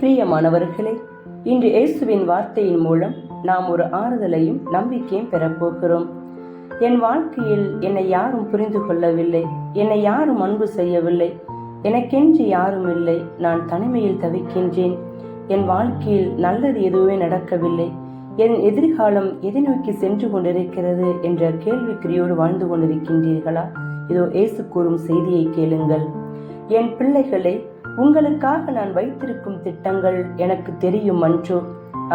பிரியமானவர்களே, இன்று இயேசுவின் வார்த்தையின் மூலம் நாம் ஒரு ஆறுதலையும் நம்பிக்கையும் பெறப்போகிறோம். என் வாழ்க்கையில் என்னை யாரும் புரிந்து கொள்ளவில்லை, என்னை யாரும் அன்பு செய்யவில்லை, எனக்கென்று யாரும் இல்லை, நான் தனிமையில் தவிக்கின்றேன், என் வாழ்க்கையில் நல்லது எதுவுமே நடக்கவில்லை, என் எதிர்காலம் எதை நோக்கி சென்று கொண்டிருக்கிறது என்ற கேள்விக்குறியோடு வாழ்ந்து கொண்டிருக்கின்றீர்களா? இதோ இயேசு கூறும் செய்தியை கேளுங்கள். என் பிள்ளைகளை, உங்களுக்காக நான் வைத்திருக்கும் திட்டங்கள் எனக்கு தெரியும் அன்றோ?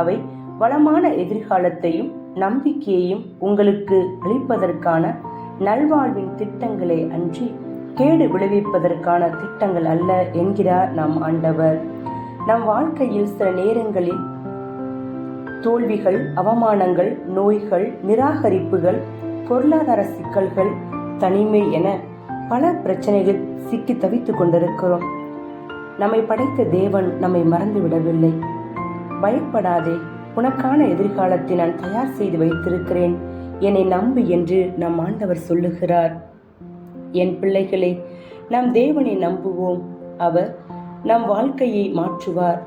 அவை வளமான எதிர்காலத்தையும் நம்பிக்கையையும் உங்களுக்கு அளிப்பதற்கான நல்வாழ்வின் திட்டங்களே அன்றி கேடு விளைவிப்பதற்கான திட்டங்கள் அல்ல என்கிறார் நம் ஆண்டவர். நம் வாழ்க்கையில் சில நேரங்களில் தோல்விகள், அவமானங்கள், நோய்கள், நிராகரிப்புகள், பொருளாதார சிக்கல்கள், தனிமை என பல பிரச்சனைகள் சிக்கி தவித்துக் கொண்டிருக்கிறோம். நம்மை படைத்த தேவன் நம்மை மறந்து விடவில்லை. பயப்படாதே, உனக்கான எதிர்காலத்தை நான் தயார் செய்து வைத்திருக்கிறேன், என்னை நம்பு என்று நம் ஆண்டவர் சொல்லுகிறார். என் பிள்ளைகளே, நம் தேவனை நம்புவோம். அவர் நம் வாழ்க்கையை மாற்றுவார்.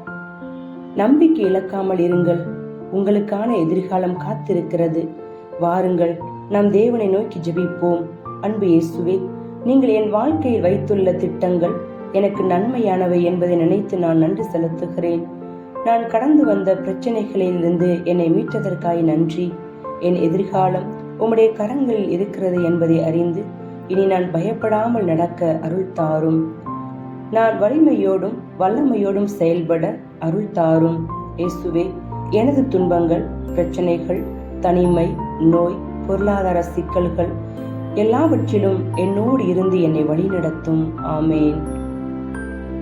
நம்பிக்கை இழக்காமல் இருங்கள். உங்களுக்கான எதிர்காலம் காத்திருக்கிறது. வாருங்கள், நம் தேவனை நோக்கி ஜெபிப்போம். அன்பு இயேசுவே, நீங்கள் என் வாழ்க்கையில் வைத்துள்ள திட்டங்கள் எனக்கு நன்மையானவை என்பதை நினைத்து நான் நன்றி செலுத்துகிறேன். நான் கடந்து வந்த பிரச்சனைகளிலிருந்து என்னை மீட்டதற்காய் நன்றி. என் எதிர்காலம் உம்முடைய கரங்களில் இருக்கிறது என்பதை அறிந்து இனி நான் பயப்படாமல் நடக்க அருள் தாரும். நான் வலிமையோடும் வல்லமையோடும் செயல்பட அருள் தாரும். இயேசுவே, எனது துன்பங்கள், பிரச்சனைகள், தனிமை, நோய், பொருளாதார சிக்கல்கள் எல்லாவற்றிலும் என்னோடு இருந்து என்னை வழிநடத்தும். ஆமேன்.